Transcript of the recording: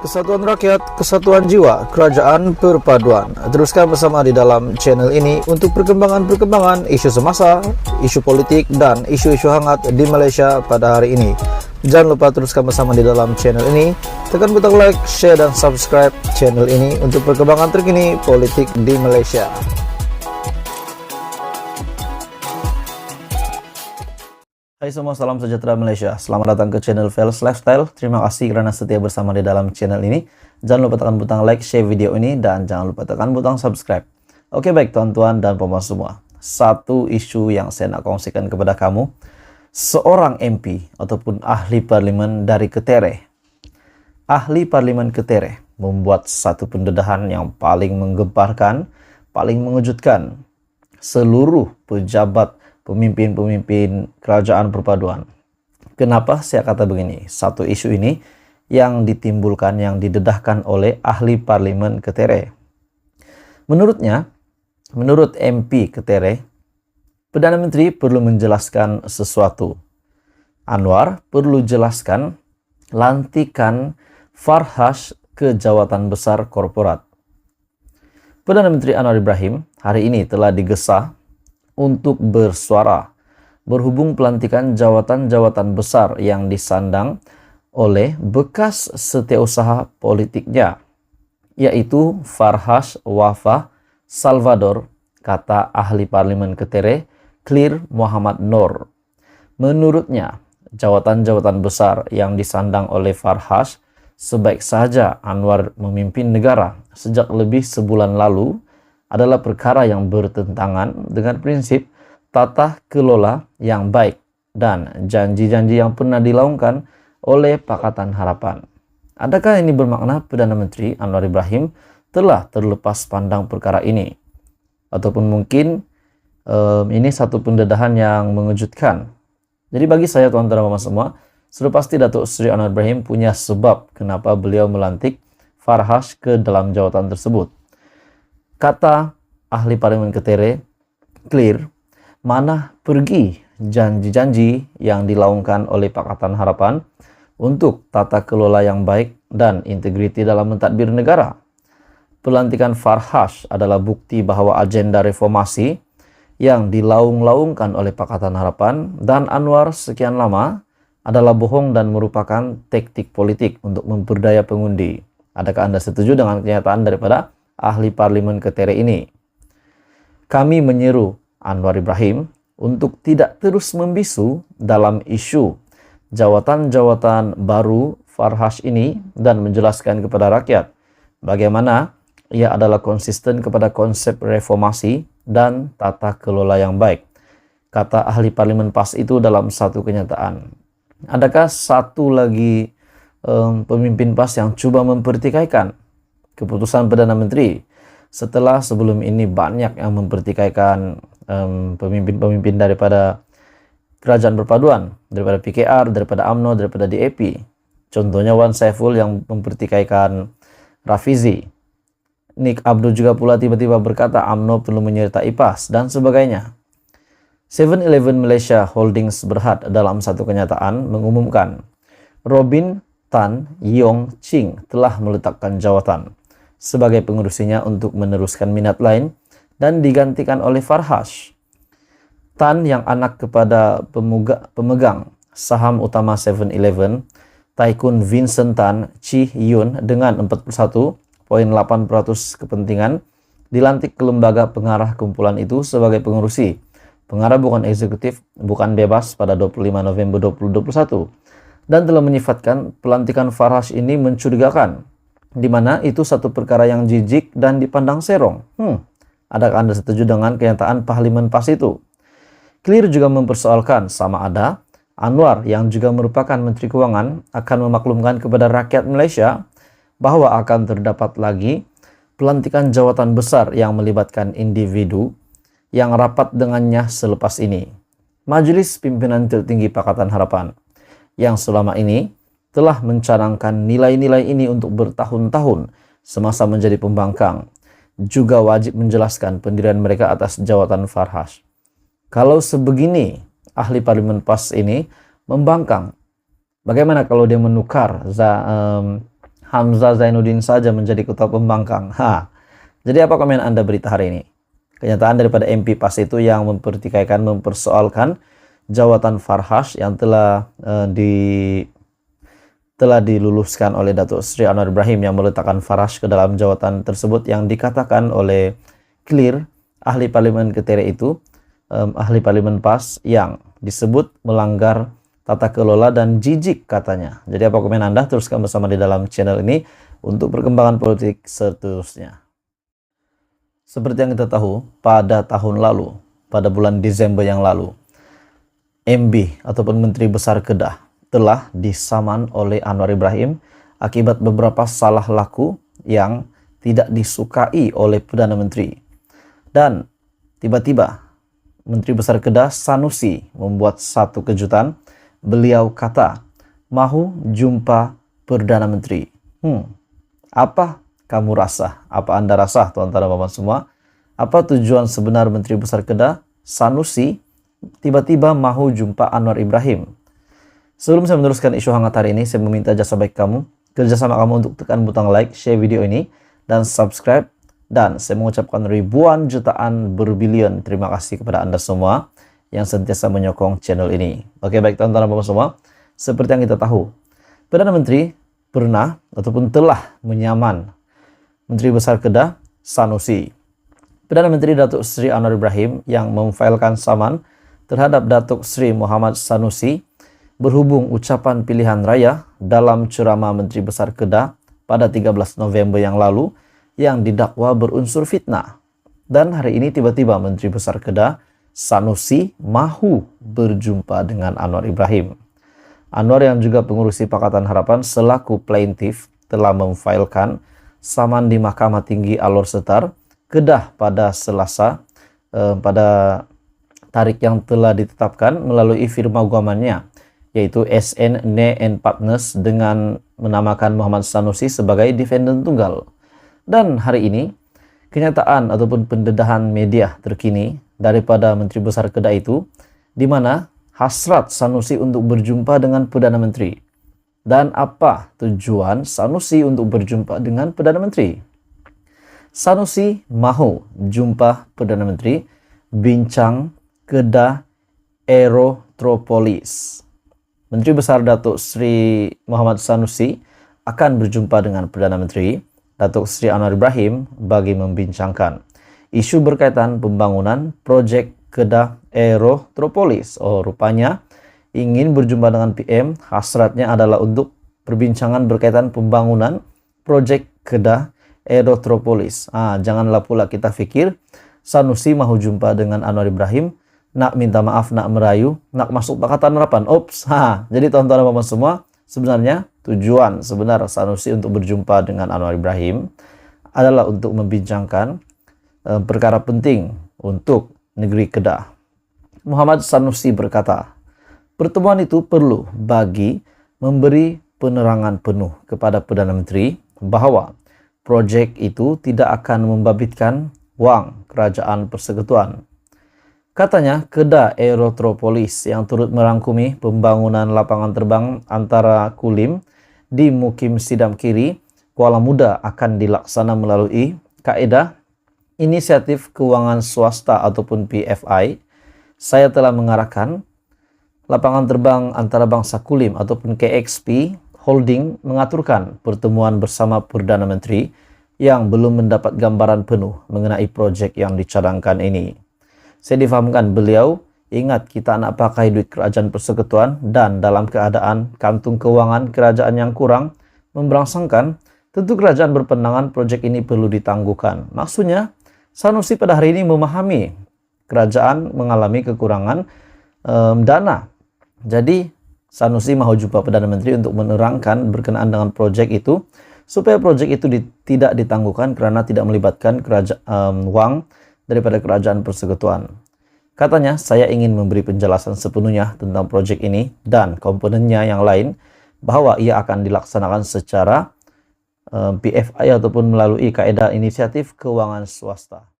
Kesatuan rakyat, kesatuan jiwa, kerajaan perpaduan. Teruskan bersama di dalam channel ini untuk perkembangan-perkembangan isu semasa, isu politik, dan isu-isu hangat di Malaysia pada hari ini. Jangan lupa teruskan bersama di dalam channel ini. Tekan butang like, share, dan subscribe channel ini untuk perkembangan terkini politik di Malaysia. Hai semua, salam sejahtera Malaysia. Selamat datang ke channel Fels Lifestyle. Terima kasih karena setia bersama di dalam channel ini. Jangan lupa tekan butang like, share video ini, dan jangan lupa tekan butang subscribe. Oke, baik tuan-tuan dan puan semua. Satu isu yang saya nak kongsikan kepada kamu. Seorang MP ataupun ahli parlimen dari Ketere. Ahli parlimen Ketere membuat satu pendedahan yang paling menggemparkan, paling mengejutkan seluruh pejabat pemimpin-pemimpin kerajaan perpaduan. Kenapa saya kata begini? Satu isu ini yang ditimbulkan, yang didedahkan oleh ahli parlimen Ketere. Menurutnya, menurut MP Ketere, Perdana Menteri perlu menjelaskan sesuatu. Anwar perlu jelaskan lantikan Farhas ke jawatan besar korporat. Perdana Menteri Anwar Ibrahim hari ini telah digesa untuk bersuara berhubung pelantikan jawatan-jawatan besar yang disandang oleh bekas setiausaha politiknya, yaitu Farhas Wafa Salvador, kata ahli parlimen Ketere Clear Muhammad Noor. Menurutnya, jawatan-jawatan besar yang disandang oleh Farhas sebaik saja Anwar memimpin negara sejak lebih sebulan lalu adalah perkara yang bertentangan dengan prinsip tata kelola yang baik dan janji-janji yang pernah dilaungkan oleh Pakatan Harapan. Adakah ini bermakna Perdana Menteri Anwar Ibrahim telah terlepas pandang perkara ini? Ataupun mungkin ini satu pendedahan yang mengejutkan. Jadi bagi saya tuan-tuan dan puan semua, sudah pasti Datuk Seri Anwar Ibrahim punya sebab kenapa beliau melantik Farhas ke dalam jawatan tersebut. Kata ahli parlimen Ketere Clear, mana pergi janji-janji yang dilaungkan oleh Pakatan Harapan untuk tata kelola yang baik dan integriti dalam mentadbir negara. Pelantikan Farhas adalah bukti bahwa agenda reformasi yang dilaung-laungkan oleh Pakatan Harapan dan Anwar sekian lama adalah bohong dan merupakan taktik politik untuk memperdaya pengundi. Adakah Anda setuju dengan kenyataan daripada ahli parlimen Ketere ini? Kami menyeru Anwar Ibrahim untuk tidak terus membisu dalam isu jawatan-jawatan baru Farhas ini dan menjelaskan kepada rakyat bagaimana ia adalah konsisten kepada konsep reformasi dan tata kelola yang baik, kata ahli parlimen PAS itu dalam satu kenyataan. Adakah satu lagi pemimpin PAS yang coba mempertikaikan keputusan Perdana Menteri setelah sebelum ini banyak yang mempertikaikan pemimpin-pemimpin daripada kerajaan perpaduan, daripada PKR, daripada UMNO, daripada DAP. Contohnya Wan Saiful yang mempertikaikan Rafizi. Nick Abdul juga pula tiba-tiba berkata UMNO perlu menyertai PAS dan sebagainya. 7-Eleven Malaysia Holdings Berhad dalam satu kenyataan mengumumkan Robin Tan Yong Ching telah meletakkan jawatan sebagai pengurusinya untuk meneruskan minat lain dan digantikan oleh Farhas. Tan yang anak kepada pemegang saham utama 7-Eleven, Tycoon Vincent Tan Chi Yun dengan 41.8% kepentingan dilantik ke lembaga pengarah kumpulan itu sebagai pengurusi. Pengarah bukan eksekutif, bukan bebas pada 25 November 2021 dan telah menyifatkan pelantikan Farhas ini mencurigakan, di mana itu satu perkara yang jijik dan dipandang serong. Adakah Anda setuju dengan kenyataan parlimen PAS itu? Clear juga mempersoalkan sama ada Anwar yang juga merupakan Menteri Keuangan akan memaklumkan kepada rakyat Malaysia bahwa akan terdapat lagi pelantikan jawatan besar yang melibatkan individu yang rapat dengannya selepas ini. Majelis Pimpinan Tertinggi Pakatan Harapan yang selama ini telah mencanangkan nilai-nilai ini untuk bertahun-tahun semasa menjadi pembangkang, juga wajib menjelaskan pendirian mereka atas jawatan Farhas. Kalau sebegini ahli parlimen PAS ini membangkang, bagaimana kalau dia menukar Hamzah Zainuddin saja menjadi ketua pembangkang. Jadi apa komen Anda berita hari ini? Kenyataan daripada MP PAS itu yang mempersoalkan jawatan Farhas yang telah diluluskan oleh Datuk Seri Anwar Ibrahim, yang meletakkan Farhas ke dalam jawatan tersebut yang dikatakan oleh clear ahli parlimen Ketere itu, ahli parlimen PAS yang disebut melanggar tata kelola dan jijik katanya. Jadi apa komen Anda? Teruskan bersama di dalam channel ini untuk perkembangan politik seterusnya. Seperti yang kita tahu, pada tahun lalu, pada bulan Desember yang lalu, MB ataupun Menteri Besar Kedah telah disaman oleh Anwar Ibrahim akibat beberapa salah laku yang tidak disukai oleh Perdana Menteri. Dan tiba-tiba Menteri Besar Kedah Sanusi membuat satu kejutan. Beliau kata, "Mahu jumpa Perdana Menteri." Apa kamu rasa? Apa Anda rasa, tuan-tuan dan puan semua? Apa tujuan sebenar Menteri Besar Kedah Sanusi tiba-tiba mahu jumpa Anwar Ibrahim? Sebelum saya meneruskan isu hangat hari ini, saya meminta jasa baik kamu, kerjasama kamu untuk tekan butang like, share video ini, dan subscribe. Dan saya mengucapkan ribuan jutaan berbilion terima kasih kepada Anda semua yang sentiasa menyokong channel ini. Oke, baik tuan-tuan dan puan semua, seperti yang kita tahu, Perdana Menteri pernah ataupun telah menyaman Menteri Besar Kedah Sanusi. Perdana Menteri Datuk Seri Anwar Ibrahim yang memfailkan saman terhadap Datuk Seri Muhammad Sanusi berhubung ucapan pilihan raya dalam ceramah Menteri Besar Kedah pada 13 November yang lalu yang didakwa berunsur fitnah. Dan hari ini tiba-tiba Menteri Besar Kedah Sanusi mahu berjumpa dengan Anwar Ibrahim. Anwar yang juga pengurusi Pakatan Harapan selaku plaintiff telah memfailkan saman di Mahkamah Tinggi Alor Setar, Kedah pada Selasa pada tarik yang telah ditetapkan melalui firma guamannya, yaitu SN Ne and Partners, dengan menamakan Muhammad Sanusi sebagai defendant tunggal. Dan hari ini kenyataan ataupun pendedahan media terkini daripada Menteri Besar Kedah itu, di mana hasrat Sanusi untuk berjumpa dengan Perdana Menteri. Dan apa tujuan Sanusi untuk berjumpa dengan Perdana Menteri? Sanusi mahu jumpa Perdana Menteri, bincang Kedah Aerotropolis. Menteri Besar Datuk Seri Muhammad Sanusi akan berjumpa dengan Perdana Menteri Datuk Seri Anwar Ibrahim bagi membincangkan isu berkaitan pembangunan projek Kedah Aerotropolis. Rupanya ingin berjumpa dengan PM, hasratnya adalah untuk perbincangan berkaitan pembangunan projek Kedah Aerotropolis. Janganlah pula kita pikir Sanusi mahu jumpa dengan Anwar Ibrahim, nak minta maaf, nak merayu, nak masuk Pakatan Harapan. Jadi tuan-tuan dan puan semua, sebenarnya tujuan sebenar Sanusi untuk berjumpa dengan Anwar Ibrahim adalah untuk membincangkan perkara penting untuk negeri Kedah. Muhammad Sanusi berkata, pertemuan itu perlu bagi memberi penerangan penuh kepada Perdana Menteri bahwa proyek itu tidak akan membabitkan wang kerajaan persekutuan. Katanya, Kedah Aerotropolis yang turut merangkumi pembangunan lapangan terbang antara Kulim di Mukim Sidam Kiri, Kuala Muda akan dilaksana melalui kaedah Inisiatif Keuangan Swasta ataupun PFI. Saya telah mengarahkan lapangan terbang antarabangsa Kulim ataupun KXP Holding mengaturkan pertemuan bersama Perdana Menteri yang belum mendapat gambaran penuh mengenai proyek yang dicadangkan ini. Saya difahamkan beliau ingat kita nak pakai duit kerajaan persekutuan dan dalam keadaan kantung keuangan kerajaan yang kurang memberangsangkan, tentu kerajaan berpandangan proyek ini perlu ditangguhkan. Maksudnya, Sanusi pada hari ini memahami kerajaan mengalami kekurangan dana. Jadi Sanusi mahu jumpa Perdana Menteri untuk menerangkan berkenaan dengan proyek itu, supaya proyek itu tidak ditangguhkan karena tidak melibatkan wang daripada kerajaan persekutuan. Katanya, saya ingin memberi penjelasan sepenuhnya tentang proyek ini dan komponennya yang lain, bahwa ia akan dilaksanakan secara PFI ataupun melalui kaedah Inisiatif Keuangan Swasta.